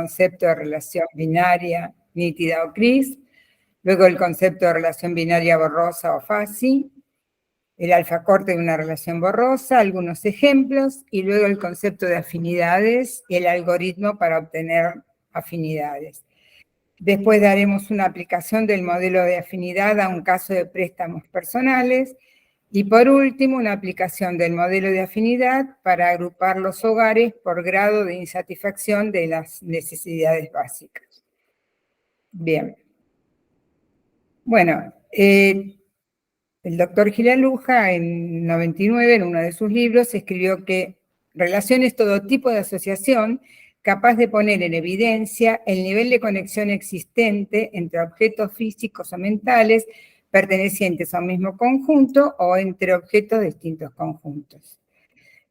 concepto de relación binaria nítida o gris, luego el concepto de relación binaria borrosa o fuzzy, el alfacorte de una relación borrosa, algunos ejemplos, y luego el concepto de afinidades y el algoritmo para obtener afinidades. Después daremos una aplicación del modelo de afinidad a un caso de préstamos personales, y por último, una aplicación del modelo de afinidad para agrupar los hogares por grado de insatisfacción de las necesidades básicas. Bien. Bueno, el doctor Gilaluja, en 99, en uno de sus libros, escribió que relación es todo tipo de asociación capaz de poner en evidencia el nivel de conexión existente entre objetos físicos o mentales pertenecientes a un mismo conjunto o entre objetos de distintos conjuntos.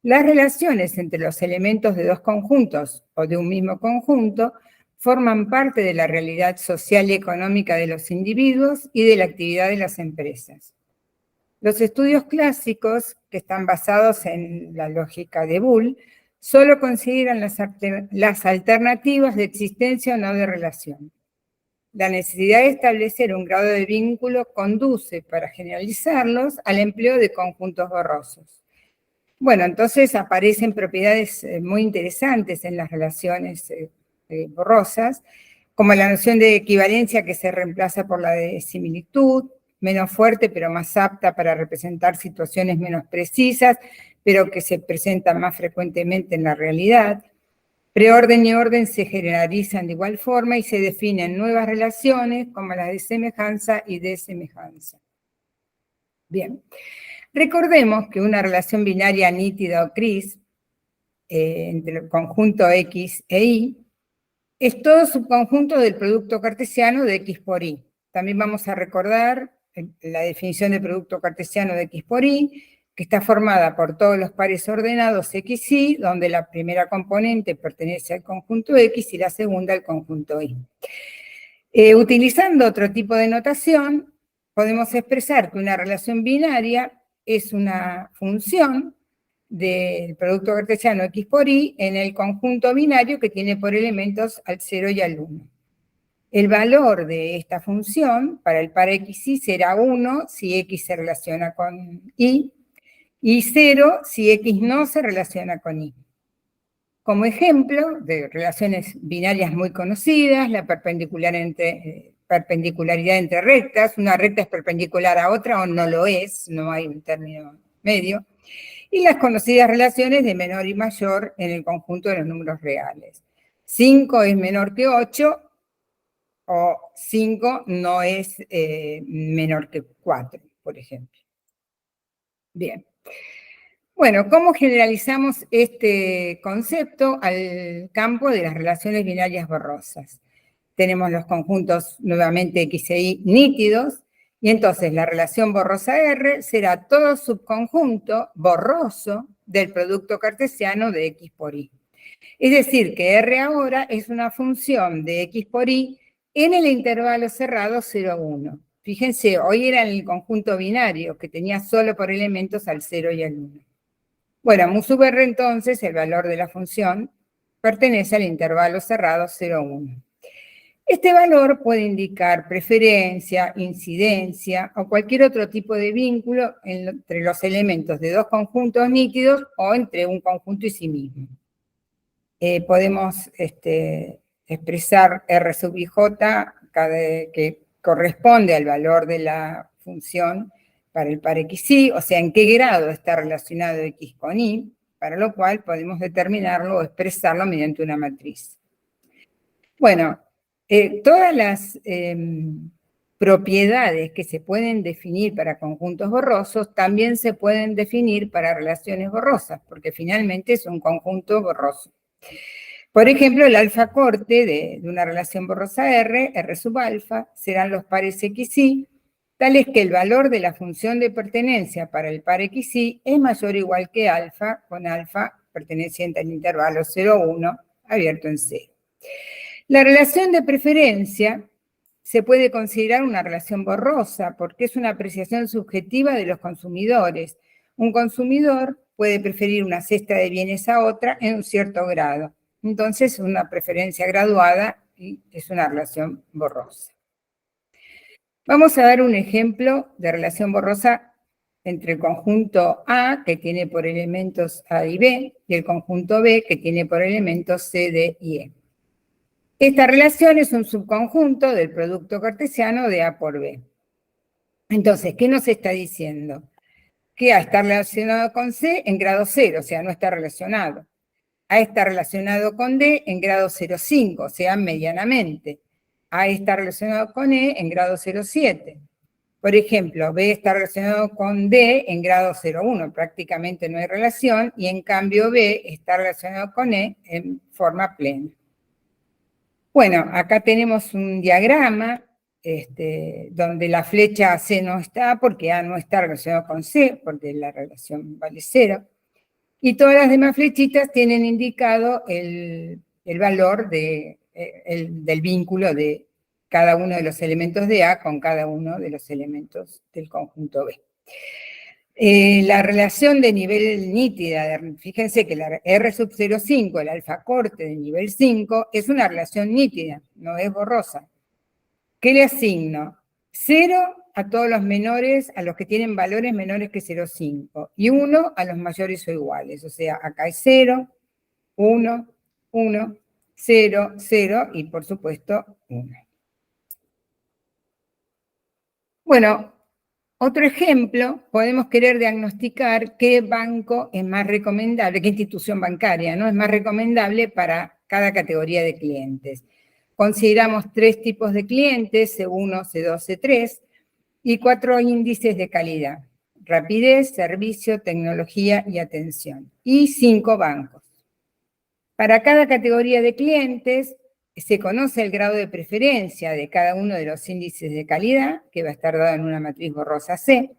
Las relaciones entre los elementos de dos conjuntos o de un mismo conjunto forman parte de la realidad social y económica de los individuos y de la actividad de las empresas. Los estudios clásicos, que están basados en la lógica de Boole, solo consideran las alternativas de existencia o no de relación. La necesidad de establecer un grado de vínculo conduce, para generalizarlos, al empleo de conjuntos borrosos. Bueno, entonces aparecen propiedades muy interesantes en las relaciones borrosas, como la noción de equivalencia que se reemplaza por la de similitud, menos fuerte pero más apta para representar situaciones menos precisas, pero que se presentan más frecuentemente en la realidad. Preorden y orden se generalizan de igual forma y se definen nuevas relaciones como las de semejanza y desemejanza. Bien, recordemos que una relación binaria nítida o gris entre el conjunto X e Y es todo subconjunto del producto cartesiano de X por Y. También vamos a recordar la definición de producto cartesiano de X por Y, que está formada por todos los pares ordenados X, Y, donde la primera componente pertenece al conjunto X y la segunda al conjunto Y. Utilizando otro tipo de notación, podemos expresar que una relación binaria es una función del producto cartesiano X por Y en el conjunto binario que tiene por elementos al 0 y al 1. El valor de esta función para el par XY será 1 si X se relaciona con Y, y 0 si X no se relaciona con Y. Como ejemplo de relaciones binarias muy conocidas, la perpendicularidad entre rectas, una recta es perpendicular a otra o no lo es, no hay un término medio, y las conocidas relaciones de menor y mayor en el conjunto de los números reales. 5 es menor que 8, o 5 no es menor que 4, por ejemplo. Bien. Bueno, ¿cómo generalizamos este concepto al campo de las relaciones binarias borrosas? Tenemos los conjuntos nuevamente X e Y nítidos, y entonces la relación borrosa R será todo subconjunto borroso del producto cartesiano de X por Y. Es decir, que R ahora es una función de X por Y en el intervalo cerrado 0, 1. Fíjense, hoy era en el conjunto binario, que tenía solo por elementos al 0 y al 1. Bueno, mu sub R entonces, el valor de la función, pertenece al intervalo cerrado 0, 1. Este valor puede indicar preferencia, incidencia o cualquier otro tipo de vínculo entre los elementos de dos conjuntos nítidos o entre un conjunto y sí mismo. Podemos expresar R sub IJ que corresponde al valor de la función para el par XY, o sea, en qué grado está relacionado X con Y, para lo cual podemos determinarlo o expresarlo mediante una matriz. Bueno, todas las propiedades que se pueden definir para conjuntos borrosos también se pueden definir para relaciones borrosas, porque finalmente es un conjunto borroso. Por ejemplo, el alfa corte de una relación borrosa R, R sub alfa, serán los pares XY, tales que el valor de la función de pertenencia para el par XY es mayor o igual que alfa, con alfa perteneciente al intervalo 0, 1, abierto en 0. La relación de preferencia se puede considerar una relación borrosa porque es una apreciación subjetiva de los consumidores. Un consumidor puede preferir una cesta de bienes a otra en un cierto grado. Entonces, una preferencia graduada y es una relación borrosa. Vamos a dar un ejemplo de relación borrosa entre el conjunto A, que tiene por elementos A y B, y el conjunto B, que tiene por elementos C, D y E. Esta relación es un subconjunto del producto cartesiano de A por B. Entonces, ¿qué nos está diciendo? Que A está relacionado con C en grado 0, o sea, no está relacionado. A está relacionado con D en grado 0,5, o sea, medianamente. A está relacionado con E en grado 0,7. Por ejemplo, B está relacionado con D en grado 0,1, prácticamente no hay relación, y en cambio B está relacionado con E en forma plena. Bueno, acá tenemos un diagrama donde la flecha C no está, porque A no está relacionado con C, porque la relación vale 0. Y todas las demás flechitas tienen indicado el valor del vínculo de cada uno de los elementos de A con cada uno de los elementos del conjunto B. La relación de nivel nítida, fíjense que la R sub 0,5, el alfa corte de nivel 5, es una relación nítida, no es borrosa. ¿Qué le asigno? 0 a todos los menores, a los que tienen valores menores que 0,5, y 1 a los mayores o iguales. O sea, acá hay 0, 1, 1, 0, 0 y por supuesto 1. Bueno, otro ejemplo, podemos querer diagnosticar qué banco es más recomendable, qué institución bancaria, ¿no? Es más recomendable para cada categoría de clientes. Consideramos 3 tipos de clientes, C1, C2, C3, y 4 índices de calidad: rapidez, servicio, tecnología y atención, y 5 bancos. Para cada categoría de clientes se conoce el grado de preferencia de cada uno de los índices de calidad, que va a estar dado en una matriz borrosa C,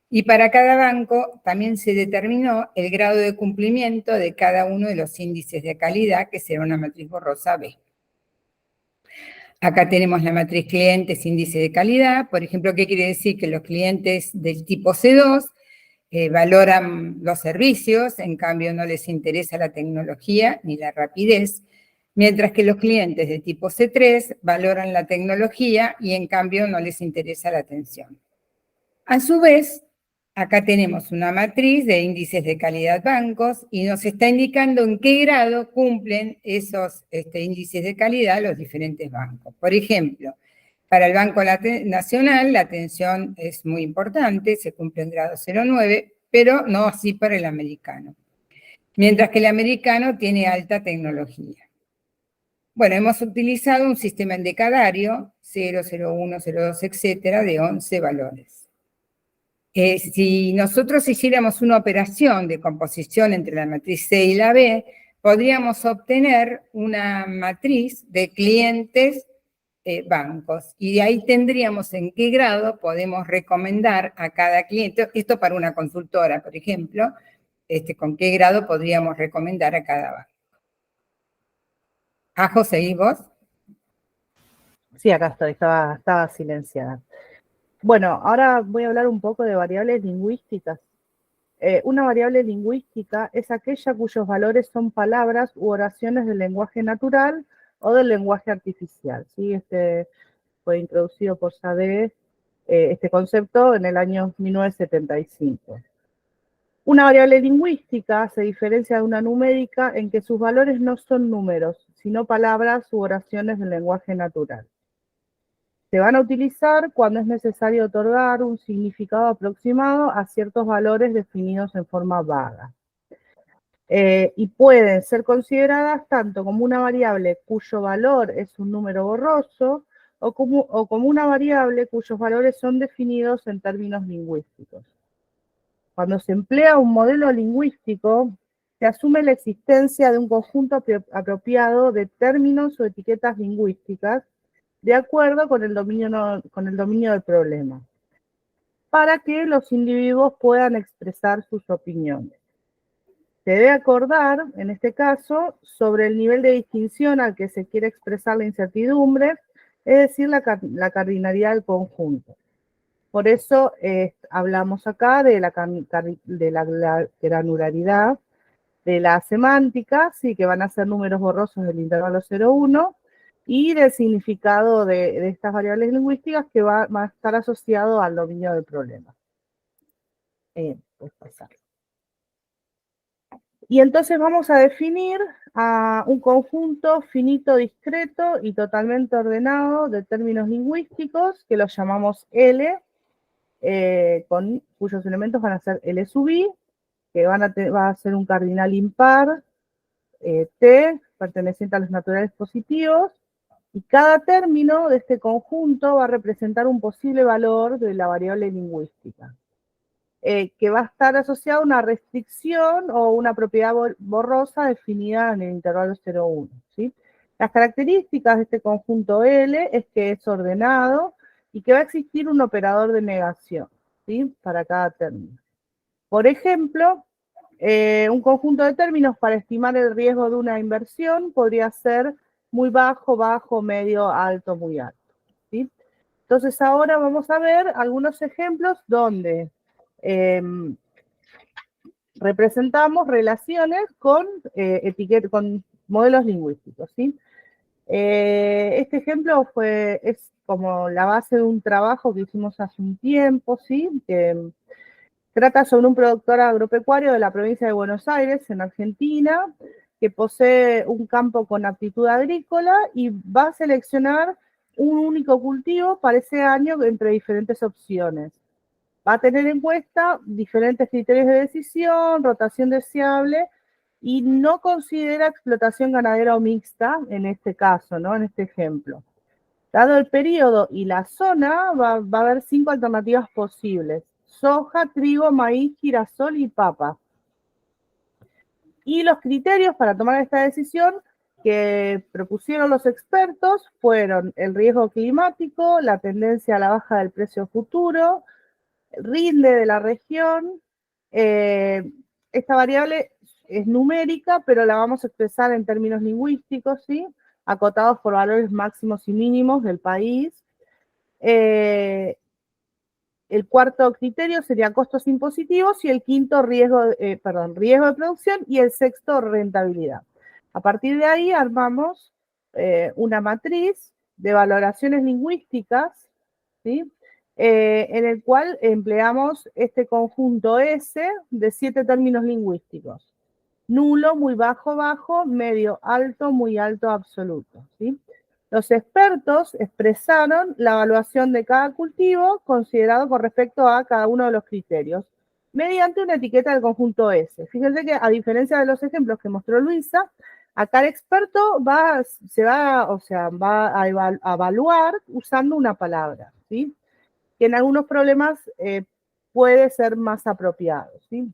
y para cada banco también se determinó el grado de cumplimiento de cada uno de los índices de calidad, que será una matriz borrosa B. Acá tenemos la matriz clientes, índice de calidad. Por ejemplo, ¿qué quiere decir? Que los clientes del tipo C2 valoran los servicios, en cambio no les interesa la tecnología ni la rapidez, mientras que los clientes de tipo C3 valoran la tecnología y en cambio no les interesa la atención. A su vez, acá tenemos una matriz de índices de calidad bancos y nos está indicando en qué grado cumplen esos índices de calidad los diferentes bancos. Por ejemplo, para el Banco Nacional la atención es muy importante, se cumple en grado 0,9, pero no así para el americano. Mientras que el americano tiene alta tecnología. Bueno, hemos utilizado un sistema en decadario, 0, 0,1, 0,2, etcétera, de 11 valores. Si nosotros hiciéramos una operación de composición entre la matriz C y la B, podríamos obtener una matriz de clientes bancos, y de ahí tendríamos en qué grado podemos recomendar a cada cliente, esto para una consultora, por ejemplo, con qué grado podríamos recomendar a cada banco. Ajo, ¿seguís vos? Sí, acá estoy, estaba silenciada. Bueno, ahora voy a hablar un poco de variables lingüísticas. Una variable lingüística es aquella cuyos valores son palabras u oraciones del lenguaje natural o del lenguaje artificial, ¿sí? Fue introducido por Sade, este concepto, en el año 1975. Una variable lingüística se diferencia de una numérica en que sus valores no son números, sino palabras u oraciones del lenguaje natural. Se van a utilizar cuando es necesario otorgar un significado aproximado a ciertos valores definidos en forma vaga. Y pueden ser consideradas tanto como una variable cuyo valor es un número borroso o como una variable cuyos valores son definidos en términos lingüísticos. Cuando se emplea un modelo lingüístico, se asume la existencia de un conjunto apropiado de términos o etiquetas lingüísticas de acuerdo con el dominio del problema, para que los individuos puedan expresar sus opiniones. Se debe acordar, en este caso, sobre el nivel de distinción al que se quiere expresar la incertidumbre, es decir, la cardinalidad del conjunto. Por eso hablamos acá de la granularidad de la semántica, sí, que van a ser números borrosos del intervalo 0,1, y del significado de estas variables lingüísticas que va a estar asociado al dominio del problema. Puedes pasar. Y entonces vamos a definir a un conjunto finito, discreto y totalmente ordenado de términos lingüísticos que los llamamos L, cuyos elementos van a ser L sub I, que va a ser un cardinal impar, T, perteneciente a los naturales positivos, y cada término de este conjunto va a representar un posible valor de la variable lingüística, que va a estar asociado a una restricción o una propiedad borrosa definida en el intervalo 0,1, ¿sí? Las características de este conjunto L es que es ordenado y que va a existir un operador de negación, ¿sí? Para cada término. Por ejemplo, un conjunto de términos para estimar el riesgo de una inversión podría ser muy bajo, bajo, medio, alto, muy alto, ¿sí? Entonces ahora vamos a ver algunos ejemplos donde representamos relaciones con con modelos lingüísticos, ¿sí? Este ejemplo es como la base de un trabajo que hicimos hace un tiempo, ¿sí? Que trata sobre un productor agropecuario de la provincia de Buenos Aires, en Argentina, que posee un campo con aptitud agrícola y va a seleccionar un único cultivo para ese año entre diferentes opciones. Va a tener en cuenta diferentes criterios de decisión, rotación deseable, y no considera explotación ganadera o mixta en este caso, ¿no? En este ejemplo. Dado el periodo y la zona, va a haber 5 alternativas posibles: soja, trigo, maíz, girasol y papa. Y los criterios para tomar esta decisión que propusieron los expertos fueron el riesgo climático, la tendencia a la baja del precio futuro, el rinde de la región. Esta variable es numérica, pero la vamos a expresar en términos lingüísticos, ¿sí? Acotados por valores máximos y mínimos del país. El cuarto criterio sería costos impositivos, y el quinto riesgo de producción, y el sexto rentabilidad. A partir de ahí armamos una matriz de valoraciones lingüísticas, ¿sí? En el cual empleamos este conjunto S de 7 términos lingüísticos: nulo, muy bajo, bajo, medio, alto, muy alto, absoluto, ¿sí? Los expertos expresaron la evaluación de cada cultivo considerado con respecto a cada uno de los criterios mediante una etiqueta del conjunto S. Fíjense que, a diferencia de los ejemplos que mostró Luisa, acá el experto va a evaluar usando una palabra, ¿sí? Que en algunos problemas puede ser más apropiado, ¿sí?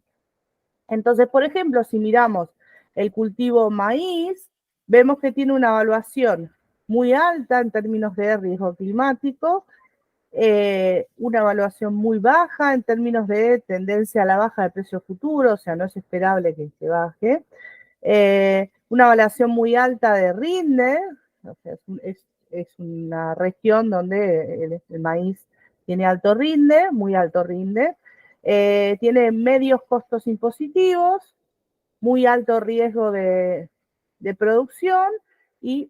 Entonces, por ejemplo, si miramos el cultivo maíz, vemos que tiene una evaluación muy alta en términos de riesgo climático, una evaluación muy baja en términos de tendencia a la baja de precio futuro, o sea, no es esperable que se baje, una evaluación muy alta de rinde, o sea, es una región donde el maíz tiene alto rinde, muy alto rinde, tiene medios costos impositivos, muy alto riesgo de producción y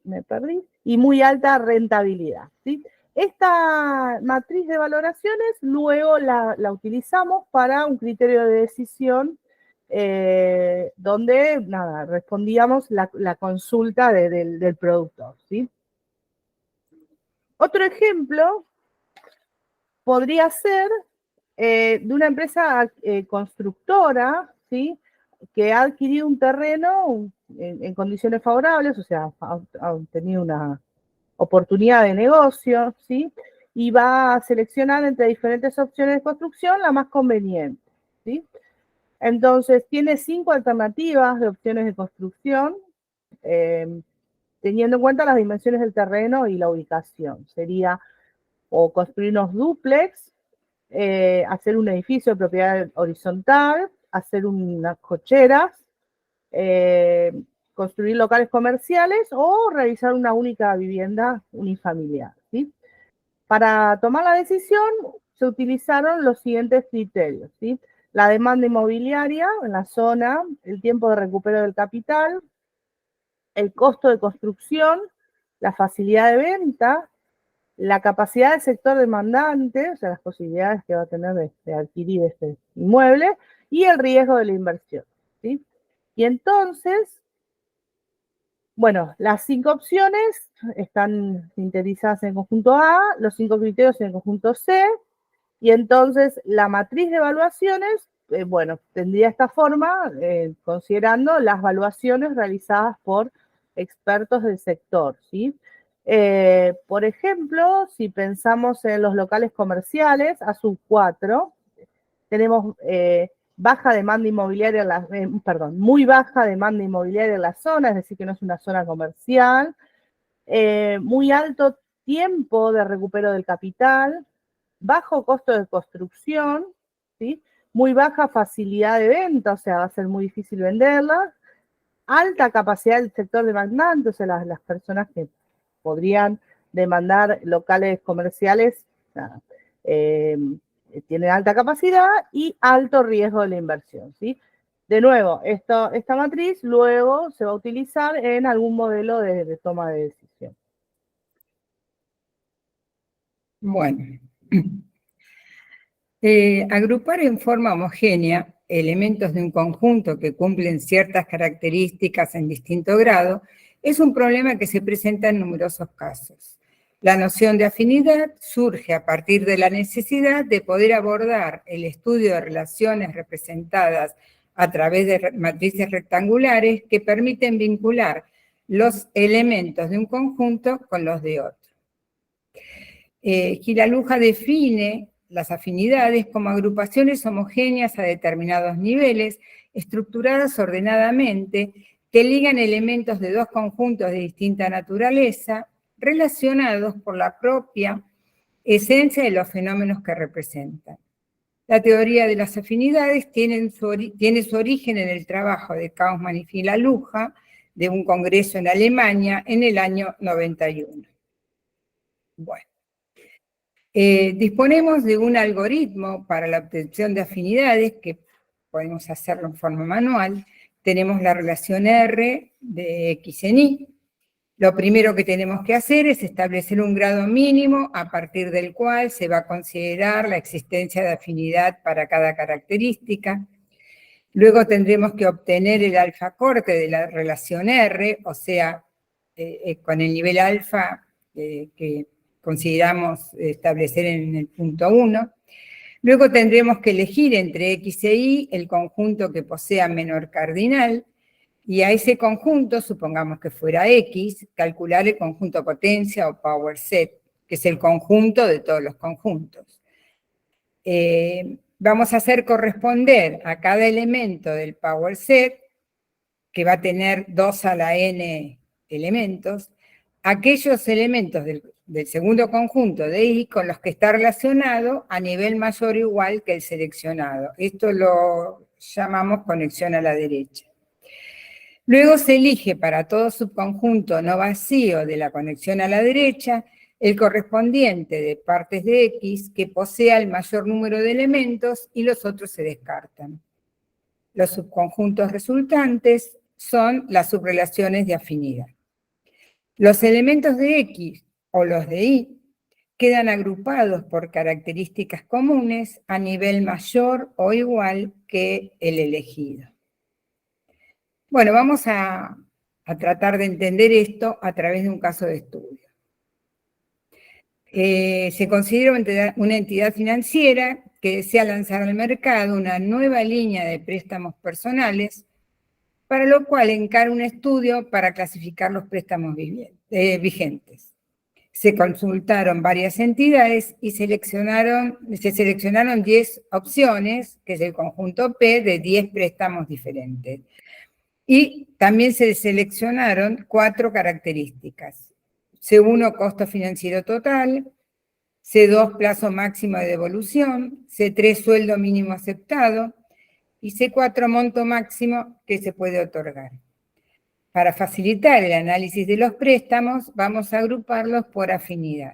muy alta rentabilidad, ¿sí? Esta matriz de valoraciones luego la utilizamos para un criterio de decisión donde, nada, respondíamos la consulta del productor, ¿sí? Otro ejemplo podría ser de una empresa constructora, ¿sí? Que ha adquirido un terreno en condiciones favorables, o sea, ha tenido una oportunidad de negocio, ¿sí? Y va a seleccionar entre diferentes opciones de construcción la más conveniente, ¿sí? Entonces, tiene 5 alternativas de opciones de construcción, teniendo en cuenta las dimensiones del terreno y la ubicación. Sería o construir unos dúplex, hacer un edificio de propiedad horizontal, hacer unas cocheras, construir locales comerciales o realizar una única vivienda unifamiliar, ¿sí? Para tomar la decisión se utilizaron los siguientes criterios, ¿sí? la demanda inmobiliaria en la zona, el tiempo de recupero del capital, el costo de construcción, la facilidad de venta, la capacidad del sector demandante, o sea, las posibilidades que va a tener de adquirir este inmueble, y el riesgo de la inversión, ¿sí? Y entonces, bueno, las 5 opciones están sintetizadas en el conjunto A, los 5 criterios en el conjunto C, y entonces la matriz de evaluaciones, bueno, tendría esta forma, considerando las evaluaciones realizadas por expertos del sector, ¿sí? Por ejemplo, si pensamos en los locales comerciales, a sub 4, tenemos baja demanda inmobiliaria, muy baja demanda inmobiliaria en la zona, es decir, que no es una zona comercial, muy alto tiempo de recupero del capital, bajo costo de construcción, ¿sí? Muy baja facilidad de venta, o sea, va a ser muy difícil venderla, alta capacidad del sector demandante, o sea, las personas que podrían demandar locales comerciales, tienen alta capacidad y alto riesgo de la inversión, ¿sí? De nuevo, esta matriz luego se va a utilizar en algún modelo de toma de decisión. Bueno, agrupar en forma homogénea elementos de un conjunto que cumplen ciertas características en distinto grado es un problema que se presenta en numerosos casos. La noción de afinidad surge a partir de la necesidad de poder abordar el estudio de relaciones representadas a través de matrices rectangulares que permiten vincular los elementos de un conjunto con los de otro. Gilaluja define las afinidades como agrupaciones homogéneas a determinados niveles, estructuradas ordenadamente, que ligan elementos de dos conjuntos de distinta naturaleza, relacionados por la propia esencia de los fenómenos que representan. La teoría de las afinidades tiene su origen en el trabajo de Kauffmann y Gilaluja, de un congreso en Alemania en el año 91. Bueno. Disponemos de un algoritmo para la obtención de afinidades, que podemos hacerlo en forma manual. Tenemos la relación R de X en Y. Lo primero que tenemos que hacer es establecer un grado mínimo a partir del cual se va a considerar la existencia de afinidad para cada característica. Luego tendremos que obtener el alfa corte de la relación R, o sea, con el nivel alfa que consideramos establecer en el punto 1. Luego tendremos que elegir entre X e Y el conjunto que posea menor cardinal, y a ese conjunto, supongamos que fuera X, calcular el conjunto potencia o power set, que es el conjunto de todos los conjuntos. Vamos a hacer corresponder a cada elemento del power set, que va a tener 2 a la n elementos, aquellos elementos del segundo conjunto de Y con los que está relacionado a nivel mayor o igual que el seleccionado. Esto lo llamamos conexión a la derecha. Luego se elige para todo subconjunto no vacío de la conexión a la derecha el correspondiente de partes de X que posea el mayor número de elementos y los otros se descartan. Los subconjuntos resultantes son las subrelaciones de afinidad. Los elementos de X o los de Y quedan agrupados por características comunes a nivel mayor o igual que el elegido. Bueno, vamos a tratar de entender esto a través de un caso de estudio. Se considera una entidad financiera que desea lanzar al mercado una nueva línea de préstamos personales, para lo cual encara un estudio para clasificar los préstamos vigentes. Se consultaron varias entidades y se seleccionaron 10 opciones, que es el conjunto P de 10 préstamos diferentes. Y también se seleccionaron 4 características. C1, costo financiero total; C2, plazo máximo de devolución; C3, sueldo mínimo aceptado; y C4, monto máximo que se puede otorgar. Para facilitar el análisis de los préstamos, vamos a agruparlos por afinidad.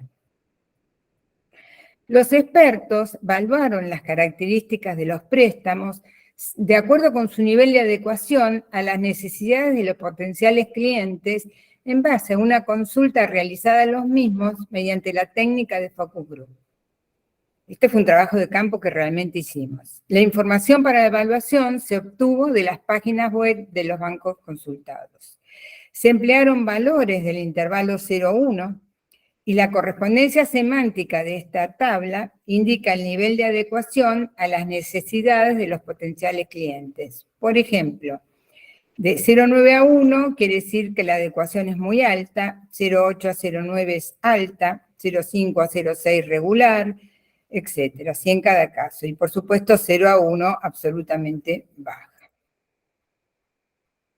Los expertos evaluaron las características de los préstamos de acuerdo con su nivel de adecuación a las necesidades de los potenciales clientes en base a una consulta realizada a los mismos mediante la técnica de focus group. Este fue un trabajo de campo que realmente hicimos. La información para la evaluación se obtuvo de las páginas web de los bancos consultados. Se emplearon valores del intervalo 0,1 y la correspondencia semántica de esta tabla indica el nivel de adecuación a las necesidades de los potenciales clientes. Por ejemplo, de 0,9 a 1 quiere decir que la adecuación es muy alta, 0,8 a 0,9 es alta, 0,5 a 0,6 regular, etcétera, así en cada caso. Y por supuesto 0 a 1 absolutamente baja.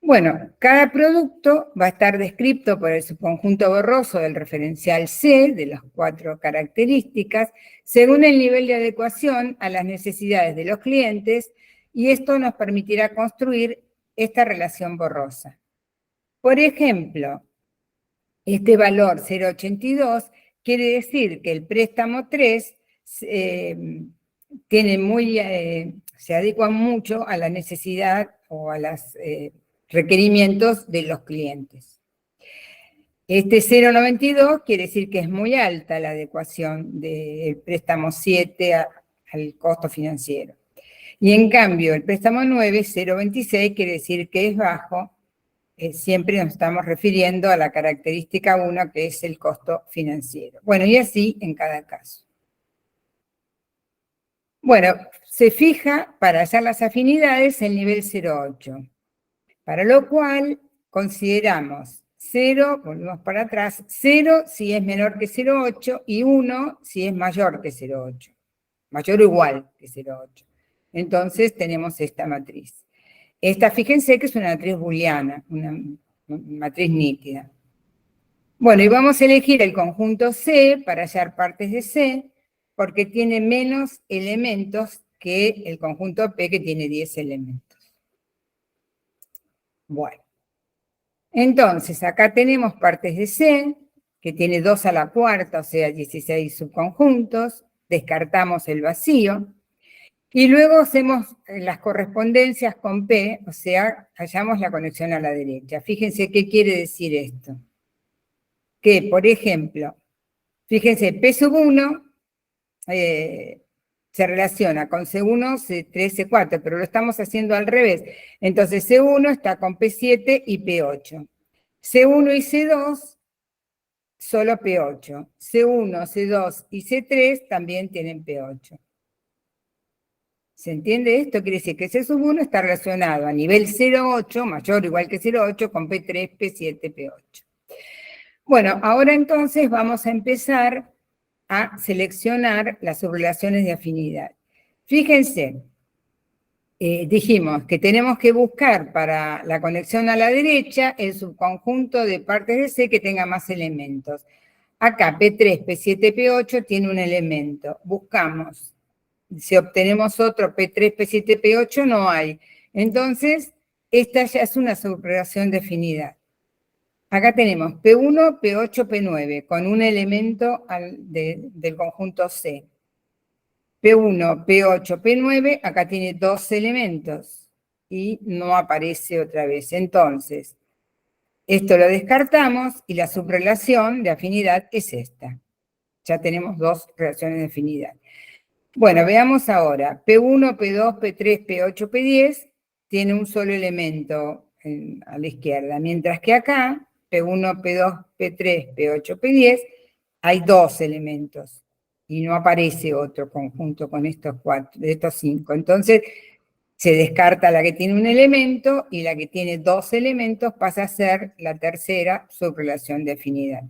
Bueno, cada producto va a estar descrito por el subconjunto borroso del referencial C, de las 4 características, según el nivel de adecuación a las necesidades de los clientes, y esto nos permitirá construir esta relación borrosa. Por ejemplo, este valor 0,82 quiere decir que el préstamo 3 se adecua mucho a la necesidad o a los requerimientos de los clientes. Este 0,92 quiere decir que es muy alta la adecuación del préstamo 7 al costo financiero. Y en cambio, el préstamo 9, 0,26, quiere decir que es bajo. Siempre nos estamos refiriendo a la característica 1, que es el costo financiero. Bueno, y así en cada caso. Bueno, se fija para hallar las afinidades el nivel 0,8, para lo cual consideramos 0, volvemos para atrás, 0 si es menor que 0,8 y 1 si es mayor que 0,8, mayor o igual que 0,8. Entonces tenemos esta matriz. Esta, fíjense que es una matriz booleana, una matriz nítida. Bueno, y vamos a elegir el conjunto C para hallar partes de C, porque tiene menos elementos que el conjunto P, que tiene 10 elementos. Bueno, entonces acá tenemos partes de C, que tiene 2 a la cuarta, o sea, 16 subconjuntos, descartamos el vacío, y luego hacemos las correspondencias con P, o sea, hallamos la conexión a la derecha. Fíjense qué quiere decir esto. Que, por ejemplo, fíjense, P sub 1 se relaciona con C1, C3, C4, pero lo estamos haciendo al revés. Entonces C1 está con P7 y P8. C1 y C2, solo P8. C1, C2 y C3 también tienen P8. ¿Se entiende esto? Quiere decir que C sub 1 está relacionado a nivel 0,8, mayor o igual que 0,8, con P3, P7, P8. Bueno, ahora entonces vamos a empezar a seleccionar las subrelaciones de afinidad. Fíjense, dijimos que tenemos que buscar para la conexión a la derecha el subconjunto de partes de C que tenga más elementos. Acá P3, P7, P8 tiene un elemento. Buscamos. Si obtenemos otro P3, P7, P8 no hay. Entonces, esta ya es una subrelación de afinidad. Acá tenemos P1, P8, P9, con un elemento del conjunto C. P1, P8, P9, acá tiene 2 elementos y no aparece otra vez. Entonces, esto lo descartamos y la subrelación de afinidad es esta. Ya tenemos 2 relaciones de afinidad. Bueno, veamos ahora. P1, P2, P3, P8, P10 tiene un solo elemento a la izquierda, mientras que acá, P1, P2, P3, P8, P10, hay 2 elementos y no aparece otro conjunto con estos 4, de estos 5. Entonces, se descarta la que tiene un elemento y la que tiene 2 elementos pasa a ser la tercera subrelación de afinidad.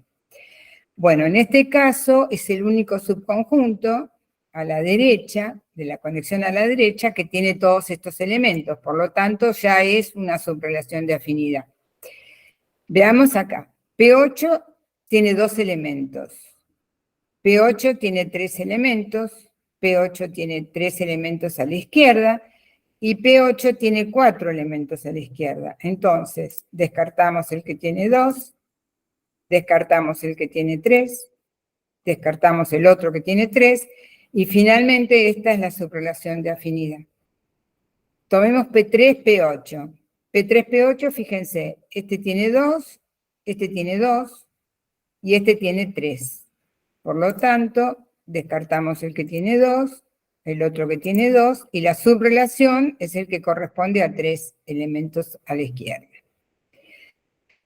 Bueno, en este caso es el único subconjunto a la derecha, de la conexión a la derecha, que tiene todos estos elementos. Por lo tanto, ya es una subrelación de afinidad. Veamos acá. P8 tiene 2 elementos. P8 tiene 3 elementos. P8 tiene 3 elementos a la izquierda. Y P8 tiene 4 elementos a la izquierda. Entonces, descartamos el que tiene 2. Descartamos el que tiene 3. Descartamos el otro que tiene 3. Y finalmente esta es la subrelación de afinidad. Tomemos P3, P8. P3, P8, fíjense, este tiene 2 y este tiene 3. Por lo tanto, descartamos el que tiene 2, el otro que tiene 2, y la subrelación es el que corresponde a 3 elementos a la izquierda.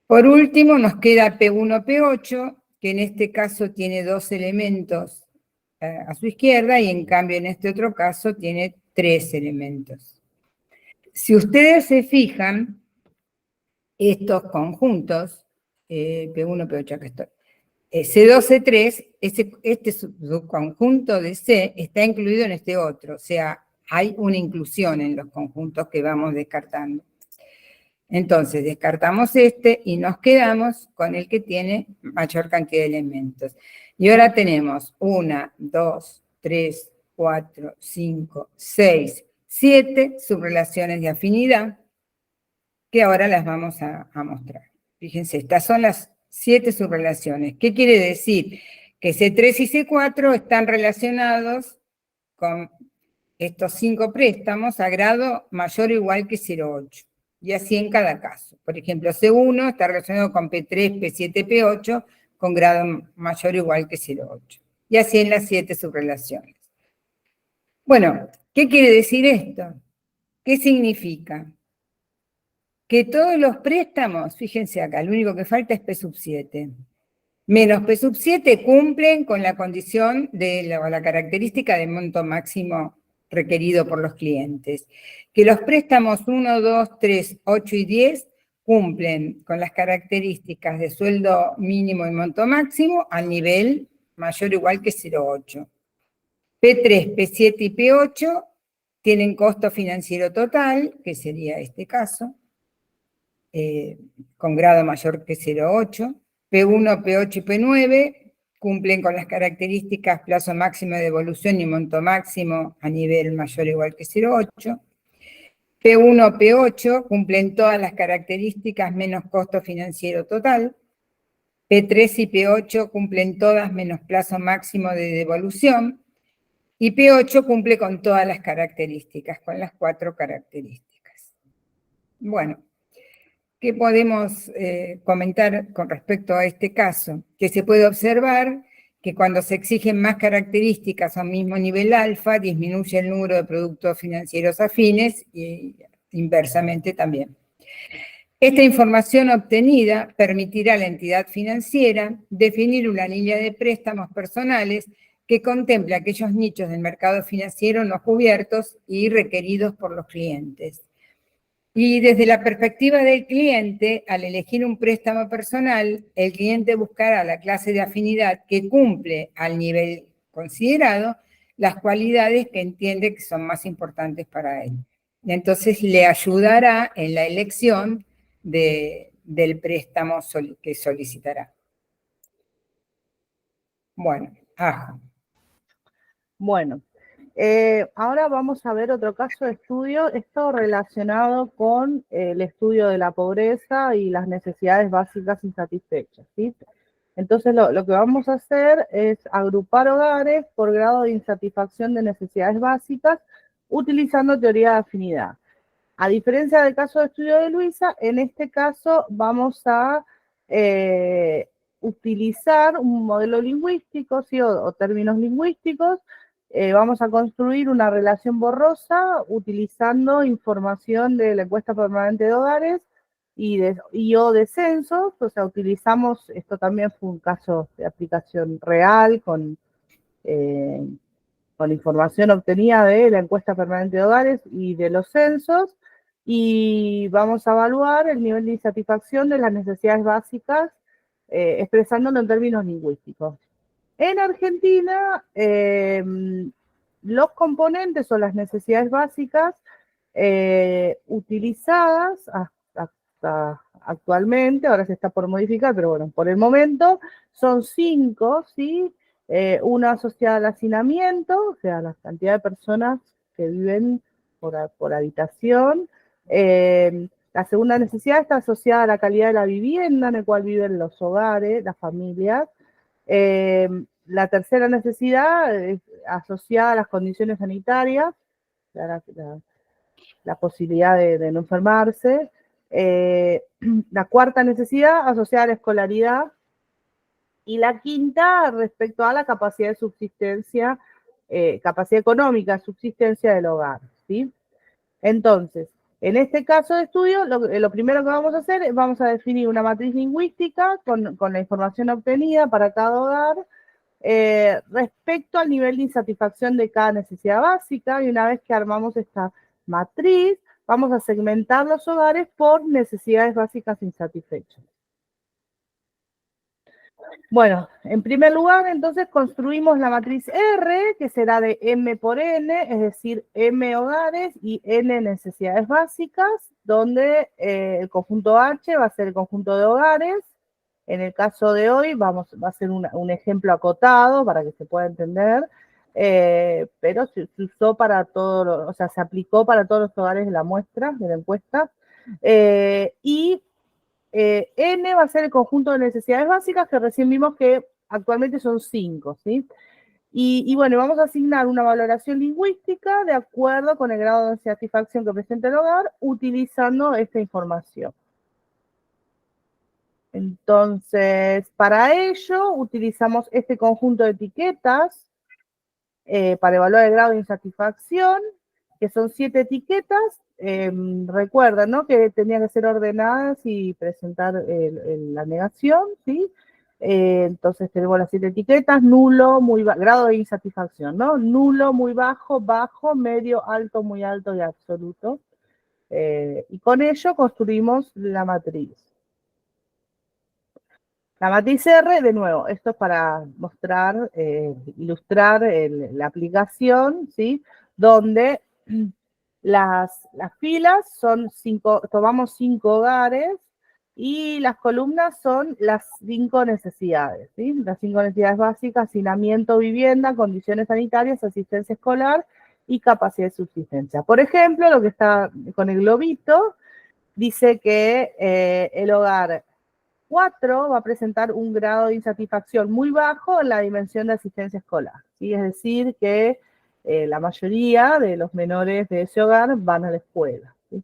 Por último, nos queda P1, P8, que en este caso tiene 2 elementos a su izquierda, y en cambio en este otro caso tiene 3 elementos. Si ustedes se fijan, estos conjuntos, P1, P8, acá estoy, C2, C3, este subconjunto de C está incluido en este otro, o sea, hay una inclusión en los conjuntos que vamos descartando. Entonces, descartamos este y nos quedamos con el que tiene mayor cantidad de elementos. Y ahora tenemos 1, 2, 3, 4, 5, 6, 7 subrelaciones de afinidad, que ahora las vamos a mostrar. Fíjense, estas son las 7 subrelaciones. ¿Qué quiere decir? Que C3 y C4 están relacionados con estos 5 préstamos a grado mayor o igual que 0,8. Y así en cada caso. Por ejemplo, C1 está relacionado con P3, P7, P8 con grado mayor o igual que 0,8. Y así en las 7 subrelaciones. Bueno, ¿qué quiere decir esto? ¿Qué significa? Que todos los préstamos, fíjense acá, lo único que falta es P sub 7. Menos P sub 7 cumplen con la condición de la característica de monto máximo requerido por los clientes. Que los préstamos 1, 2, 3, 8 y 10 cumplen con las características de sueldo mínimo y monto máximo al nivel mayor o igual que 0,8. P3, P7 y P8 tienen costo financiero total, que sería este caso, con grado mayor que 0,8. P1, P8 y P9 cumplen con las características plazo máximo de devolución y monto máximo a nivel mayor o igual que 0,8. P1, P8 cumplen todas las características menos costo financiero total. P3 y P8 cumplen todas menos plazo máximo de devolución. Y P8 cumple con todas las características, con las 4 características. Bueno, ¿qué podemos comentar con respecto a este caso? Que se puede observar que cuando se exigen más características a un mismo nivel alfa, disminuye el número de productos financieros afines y inversamente también. Esta información obtenida permitirá a la entidad financiera definir una línea de préstamos personales que contemple aquellos nichos del mercado financiero no cubiertos y requeridos por los clientes. Y desde la perspectiva del cliente, al elegir un préstamo personal, el cliente buscará la clase de afinidad que cumple al nivel considerado las cualidades que entiende que son más importantes para él. Y entonces le ayudará en la elección del préstamo que solicitará. Bueno, Ajo. Bueno, ahora vamos a ver otro caso de estudio, esto relacionado con el estudio de la pobreza y las necesidades básicas insatisfechas, ¿sí? Entonces lo que vamos a hacer es agrupar hogares por grado de insatisfacción de necesidades básicas utilizando teoría de afinidad. A diferencia del caso de estudio de Luisa, en este caso vamos a utilizar un modelo lingüístico, ¿sí? o términos lingüísticos. Vamos a construir una relación borrosa utilizando información de la encuesta permanente de hogares y o de censos, o sea, utilizamos, esto también fue un caso de aplicación real con información obtenida de la encuesta permanente de hogares y de los censos, y vamos a evaluar el nivel de insatisfacción de las necesidades básicas, expresándolo en términos lingüísticos. En Argentina, los componentes o las necesidades básicas utilizadas hasta actualmente, ahora se está por modificar, pero bueno, por el momento, son 5, ¿sí? Una asociada al hacinamiento, o sea, la cantidad de personas que viven por habitación. La segunda necesidad está asociada a la calidad de la vivienda en la cual viven los hogares, las familias. la tercera necesidad es asociada a las condiciones sanitarias, la posibilidad de no enfermarse. La cuarta necesidad asociada a la escolaridad. Y la quinta respecto a la capacidad de subsistencia, capacidad económica de subsistencia del hogar, ¿sí? Entonces, en este caso de estudio, lo primero que vamos a hacer es vamos a definir una matriz lingüística con la información obtenida para cada hogar respecto al nivel de insatisfacción de cada necesidad básica, y una vez que armamos esta matriz, vamos a segmentar los hogares por necesidades básicas insatisfechas. Bueno, en primer lugar, entonces, construimos la matriz R, que será de M por N, es decir, M hogares y N necesidades básicas, donde el conjunto H va a ser el conjunto de hogares. En el caso de hoy va a ser un ejemplo acotado para que se pueda entender, pero se usó para todo, o sea, se aplicó para todos los hogares de la muestra, de la encuesta, y N va a ser el conjunto de necesidades básicas que recién vimos que actualmente son 5, ¿sí? Y bueno, vamos a asignar una valoración lingüística de acuerdo con el grado de satisfacción que presenta el hogar utilizando esta información. Entonces, para ello utilizamos este conjunto de etiquetas para evaluar el grado de insatisfacción, que son 7 etiquetas. Recuerden, ¿no?, que tenían que ser ordenadas y presentar la negación, ¿sí? Entonces tenemos las 7 etiquetas: nulo, grado de insatisfacción, ¿no? Nulo, muy bajo, bajo, medio, alto, muy alto y absoluto. Y con ello construimos la matriz. La matriz R, de nuevo, esto es para mostrar, ilustrar la aplicación, ¿sí? Donde las filas son 5, tomamos 5 hogares, y las columnas son las 5 necesidades, ¿sí? Las 5 necesidades básicas: hacinamiento, vivienda, condiciones sanitarias, asistencia escolar y capacidad de subsistencia. Por ejemplo, lo que está con el globito dice que el hogar 4 va a presentar un grado de insatisfacción muy bajo en la dimensión de asistencia escolar, ¿sí? Es decir, que la mayoría de los menores de ese hogar van a la escuela, ¿sí?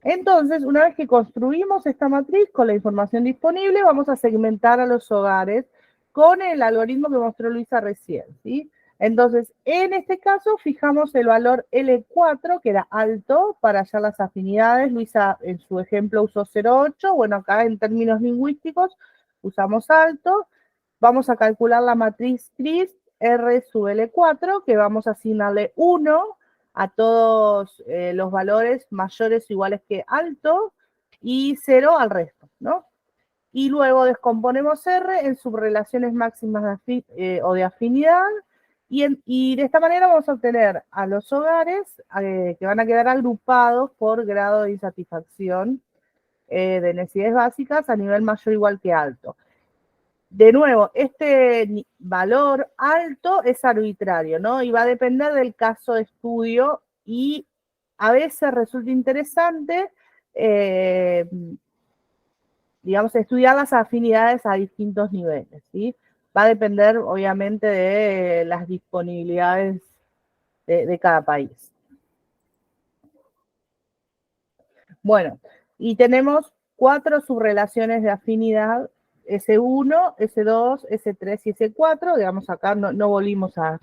Entonces, una vez que construimos esta matriz con la información disponible, vamos a segmentar a los hogares con el algoritmo que mostró Luisa recién, ¿sí? Entonces, en este caso, fijamos el valor L4, que era alto, para hallar las afinidades. Luisa, en su ejemplo, usó 0,8. Bueno, acá en términos lingüísticos usamos alto. Vamos a calcular la matriz CRISP R sub L4, que vamos a asignarle 1 a todos los valores mayores o iguales que alto, y 0 al resto, ¿no? Y luego descomponemos R en subrelaciones máximas o de afinidad, y de esta manera vamos a obtener a los hogares que van a quedar agrupados por grado de insatisfacción de necesidades básicas a nivel mayor o igual que alto. De nuevo, este valor alto es arbitrario, ¿no? Y va a depender del caso de estudio, y a veces resulta interesante, digamos, estudiar las afinidades a distintos niveles, ¿sí? Va a depender, obviamente, de las disponibilidades de cada país. Bueno, y tenemos 4 subrelaciones de afinidad: S1, S2, S3 y S4. Digamos, acá no volvimos a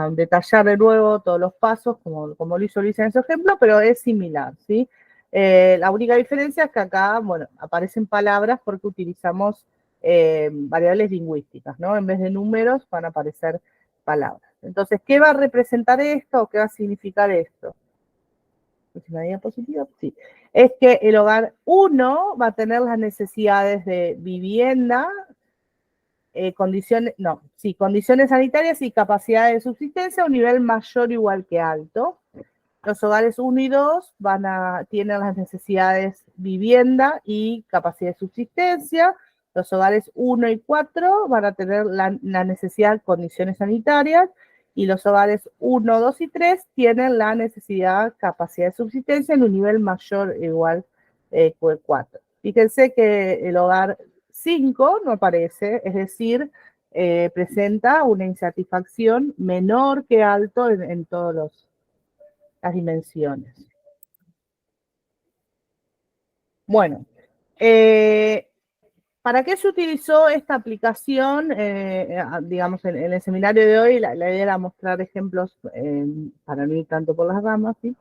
detallar de nuevo todos los pasos como lo hizo Luisa en su ejemplo, pero es similar, ¿sí? La única diferencia es que acá, bueno, aparecen palabras porque utilizamos variables lingüísticas, ¿no? En vez de números van a aparecer palabras. Entonces, ¿qué va a representar esto o qué va a significar esto? Próxima diapositiva, sí. Es que el hogar 1 va a tener las necesidades de vivienda, condiciones sanitarias y capacidad de subsistencia a un nivel mayor o igual que alto. Los hogares 1 y 2 tienen las necesidades vivienda y capacidad de subsistencia. Los hogares 1 y 4 van a tener la necesidad de condiciones sanitarias, y los hogares 1, 2 y 3 tienen la necesidad, capacidad de subsistencia en un nivel mayor o igual que el 4. Fíjense que el hogar 5 no aparece, es decir, presenta una insatisfacción menor que alto en todas las dimensiones. Bueno, ¿para qué se utilizó esta aplicación? Digamos, en el seminario de hoy, la idea era mostrar ejemplos, para no ir tanto por las ramas, ¿sí?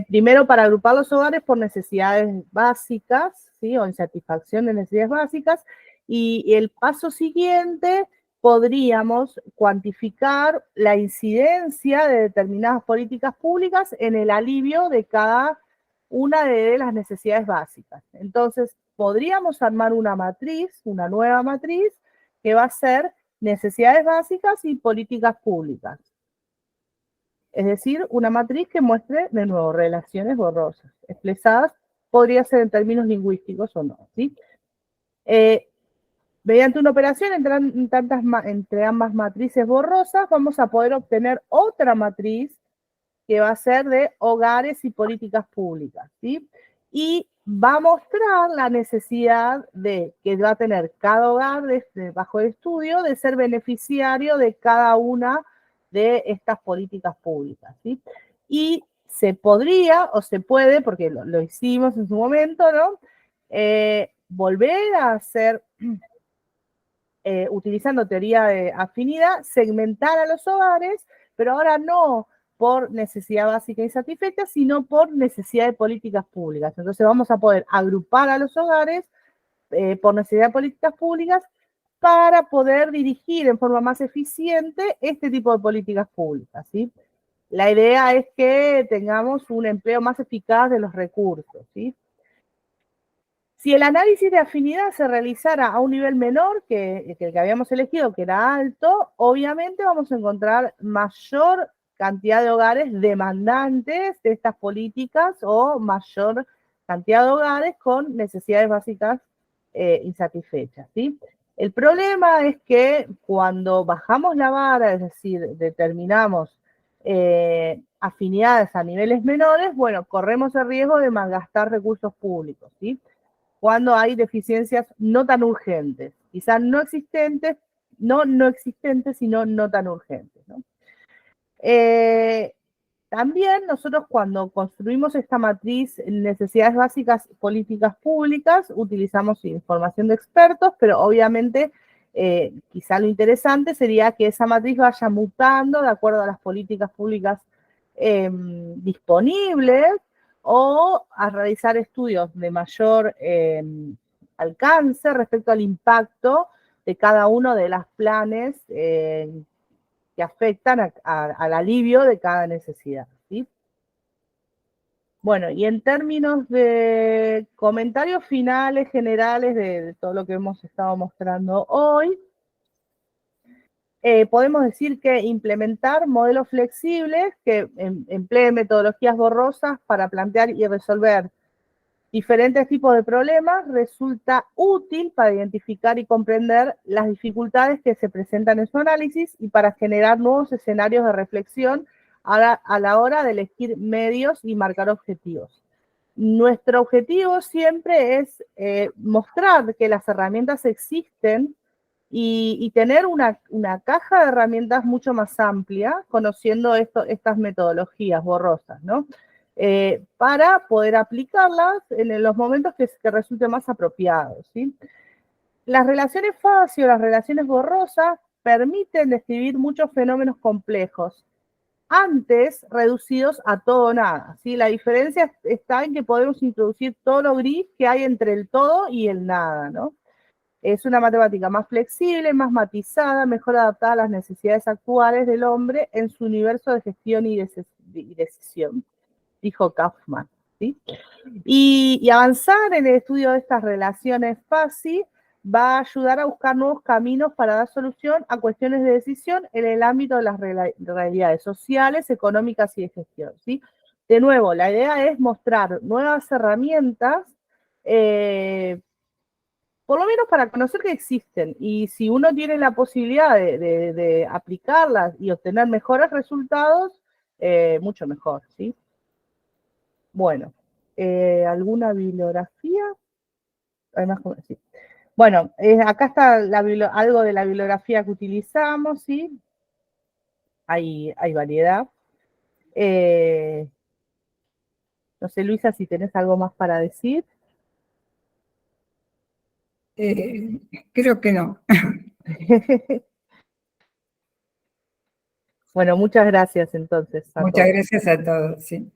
Primero, para agrupar los hogares por necesidades básicas, ¿sí? O insatisfacción de necesidades básicas. Y el paso siguiente, podríamos cuantificar la incidencia de determinadas políticas públicas en el alivio de cada una de las necesidades básicas. Entonces, podríamos armar una matriz, una nueva matriz, que va a ser necesidades básicas y políticas públicas. Es decir, una matriz que muestre, de nuevo, relaciones borrosas, expresadas, podría ser en términos lingüísticos o no, ¿sí? Mediante una operación entre ambas matrices borrosas, vamos a poder obtener otra matriz que va a ser de hogares y políticas públicas, ¿sí? Y va a mostrar la necesidad que va a tener cada hogar bajo el estudio de ser beneficiario de cada una de estas políticas públicas, ¿sí? Y se podría, o se puede, porque lo hicimos en su momento, ¿no? Volver a hacer, utilizando teoría de afinidad, segmentar a los hogares, pero ahora no por necesidad básica insatisfecha, sino por necesidad de políticas públicas. Entonces vamos a poder agrupar a los hogares por necesidad de políticas públicas para poder dirigir en forma más eficiente este tipo de políticas públicas, ¿sí? La idea es que tengamos un empleo más eficaz de los recursos, ¿sí? Si el análisis de afinidad se realizara a un nivel menor que el que habíamos elegido, que era alto, obviamente vamos a encontrar mayor cantidad de hogares demandantes de estas políticas o mayor cantidad de hogares con necesidades básicas insatisfechas, ¿sí? El problema es que cuando bajamos la vara, es decir, determinamos afinidades a niveles menores, bueno, corremos el riesgo de malgastar recursos públicos, ¿sí? Cuando hay deficiencias no tan urgentes, quizás no existentes, no existentes, sino no tan urgentes, ¿no? También nosotros cuando construimos esta matriz necesidades básicas políticas públicas, utilizamos información de expertos, pero obviamente quizá lo interesante sería que esa matriz vaya mutando de acuerdo a las políticas públicas disponibles o a realizar estudios de mayor alcance respecto al impacto de cada uno de los planes que afectan al alivio de cada necesidad, ¿sí? Bueno, y en términos de comentarios finales generales de todo lo que hemos estado mostrando hoy, podemos decir que implementar modelos flexibles que empleen metodologías borrosas para plantear y resolver diferentes tipos de problemas resulta útil para identificar y comprender las dificultades que se presentan en su análisis y para generar nuevos escenarios de reflexión a la hora de elegir medios y marcar objetivos. Nuestro objetivo siempre es mostrar que las herramientas existen y tener una caja de herramientas mucho más amplia, conociendo estas metodologías borrosas, ¿no? Para poder aplicarlas en los momentos que resulten más apropiados, ¿sí? Las relaciones fáciles o las relaciones borrosas permiten describir muchos fenómenos complejos, antes reducidos a todo o nada, ¿sí? La diferencia está en que podemos introducir todo lo gris que hay entre el todo y el nada, ¿no? Es una matemática más flexible, más matizada, mejor adaptada a las necesidades actuales del hombre en su universo de gestión y decisión, dijo Kaufman, ¿sí? Y avanzar en el estudio de estas relaciones fáciles va a ayudar a buscar nuevos caminos para dar solución a cuestiones de decisión en el ámbito de las realidades sociales, económicas y de gestión, ¿sí? De nuevo, la idea es mostrar nuevas herramientas, por lo menos para conocer que existen, y si uno tiene la posibilidad de aplicarlas y obtener mejores resultados, mucho mejor, ¿sí? Bueno, ¿alguna bibliografía? Además, sí. Bueno, acá está algo de la bibliografía que utilizamos, ¿sí? Hay variedad. No sé, Luisa, si tenés algo más para decir. Creo que no. Bueno, muchas gracias entonces a Muchas todos. gracias a todos. Sí.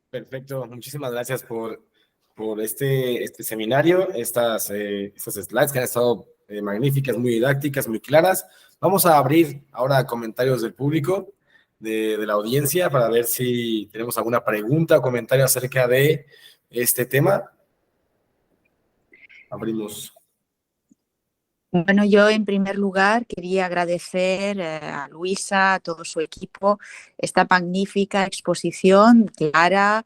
Perfecto, muchísimas gracias por este seminario, estas slides que han estado magníficas, muy didácticas, muy claras. Vamos a abrir ahora comentarios del público, de la audiencia, para ver si tenemos alguna pregunta o comentario acerca de este tema. Abrimos. Bueno, yo en primer lugar quería agradecer a Luisa, a todo su equipo, esta magnífica exposición clara,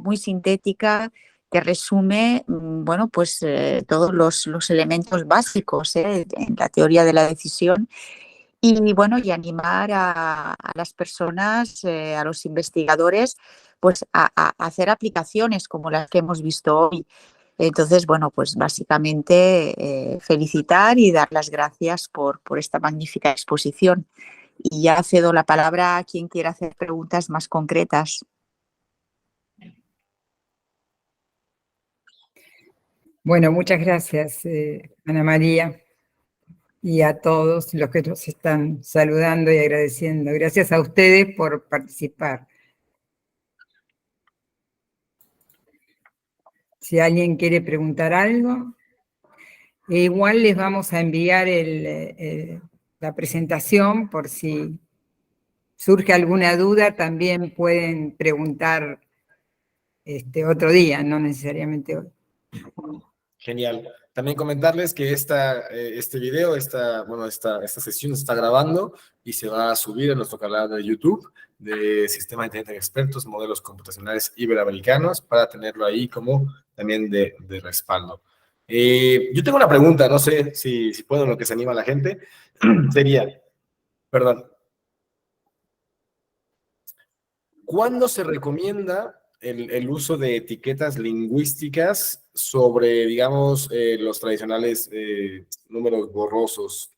muy sintética, que resume, bueno, pues todos los elementos básicos en la teoría de la decisión. Y bueno, y animar a las personas, a los investigadores, pues a hacer aplicaciones como las que hemos visto hoy. Entonces, bueno, pues básicamente felicitar y dar las gracias por esta magnífica exposición. Y ya cedo la palabra a quien quiera hacer preguntas más concretas. Bueno, muchas gracias, Ana María, y a todos los que nos están saludando y agradeciendo. Gracias a ustedes por participar. Si alguien quiere preguntar algo, igual les vamos a enviar la presentación por si surge alguna duda, también pueden preguntar otro día, no necesariamente hoy. Genial. También comentarles que este video, esta sesión se está grabando y se va a subir a nuestro canal de YouTube de Sistema de Inteligencia Expertos, Modelos Computacionales Iberoamericanos, para tenerlo ahí como también de respaldo. Yo tengo una pregunta, no sé si puedo, en lo que se anima la gente. Sería, perdón, ¿cuándo se recomienda el uso de etiquetas lingüísticas sobre, digamos, los tradicionales números borrosos?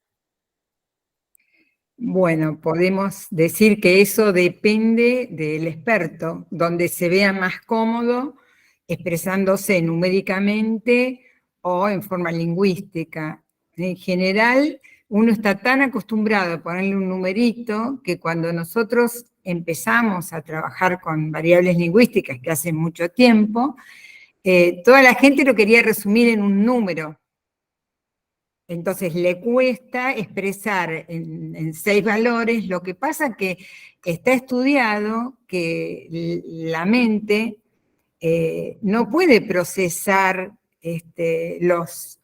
Bueno, podemos decir que eso depende del experto, donde se vea más cómodo expresándose numéricamente o en forma lingüística. En general, uno está tan acostumbrado a ponerle un numerito que cuando nosotros empezamos a trabajar con variables lingüísticas, que hace mucho tiempo, toda la gente lo quería resumir en un número. Entonces le cuesta expresar en 6 valores. Lo que pasa que está estudiado que la mente no puede procesar los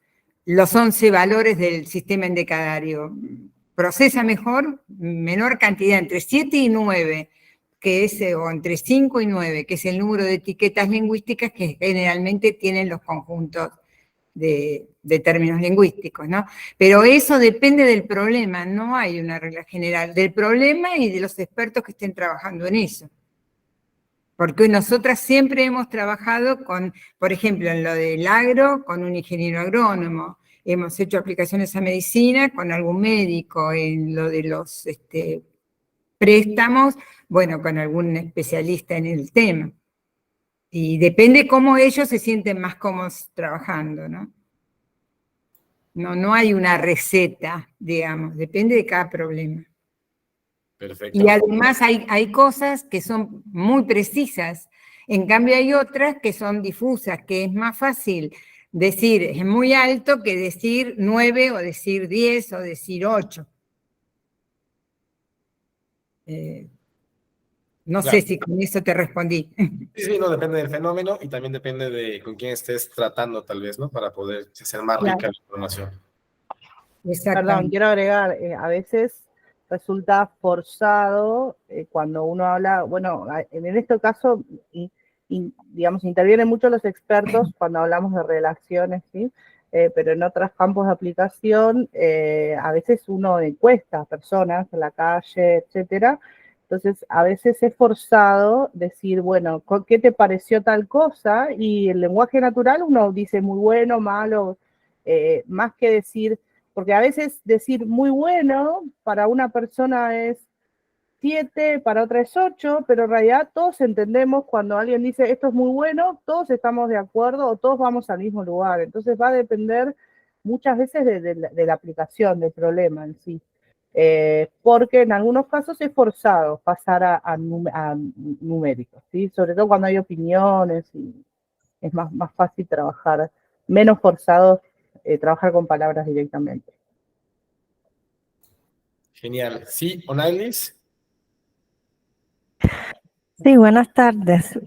11 valores del sistema endecadario. Procesa mejor, menor cantidad, entre 7 y 9, o entre 5 y 9, que es el número de etiquetas lingüísticas que generalmente tienen los conjuntos de términos lingüísticos, ¿no? Pero eso depende del problema, no hay una regla general, del problema y de los expertos que estén trabajando en eso. Porque nosotras siempre hemos trabajado con, por ejemplo, en lo del agro, con un ingeniero agrónomo, hemos hecho aplicaciones a medicina con algún médico, en lo de los préstamos, bueno, con algún especialista en el tema. Y depende cómo ellos se sienten más cómodos trabajando, ¿no? No hay una receta, digamos, depende de cada problema. Perfecto. Y además hay cosas que son muy precisas, en cambio hay otras que son difusas, que es más fácil decir es muy alto que decir 9 o decir 10 o decir 8. No Claro. sé si con eso te respondí. Sí, no, depende del fenómeno y también depende de con quién estés tratando, tal vez, ¿no? Para poder hacer más rica la información. Perdón, quiero agregar, a veces resulta forzado cuando uno habla, bueno, en este caso, digamos, intervienen mucho los expertos cuando hablamos de relaciones, ¿sí? Pero en otros campos de aplicación, a veces uno encuesta a personas en la calle, etcétera. Entonces, a veces es forzado decir, bueno, ¿qué te pareció tal cosa? Y el lenguaje natural uno dice muy bueno, malo, más que decir, porque a veces decir muy bueno para una persona es 7, para otra es 8, pero en realidad todos entendemos cuando alguien dice esto es muy bueno, todos estamos de acuerdo o todos vamos al mismo lugar. Entonces va a depender muchas veces de la aplicación del problema en sí. Porque en algunos casos es forzado pasar a numéricos, ¿sí? Sobre todo cuando hay opiniones y es más fácil trabajar, menos forzado trabajar con palabras directamente. Genial. ¿Sí, Onailis? Sí, buenas tardes.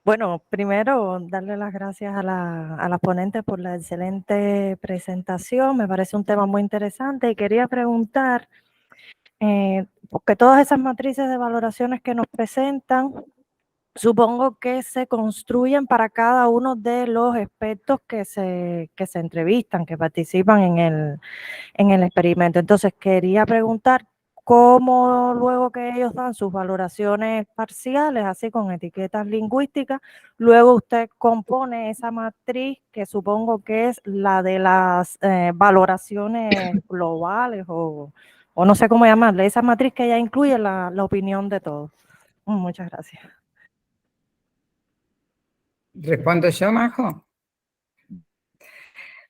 Bueno, primero darle las gracias a la ponente por la excelente presentación. Me parece un tema muy interesante y quería preguntar, porque todas esas matrices de valoraciones que nos presentan, supongo que se construyen para cada uno de los expertos que se entrevistan, que participan en el experimento. Entonces, quería preguntar cómo luego que ellos dan sus valoraciones parciales, así con etiquetas lingüísticas, luego usted compone esa matriz que supongo que es la de las valoraciones globales o no sé cómo llamarle, esa matriz que ya incluye la opinión de todos. Muchas gracias. ¿Respondo yo, Majo?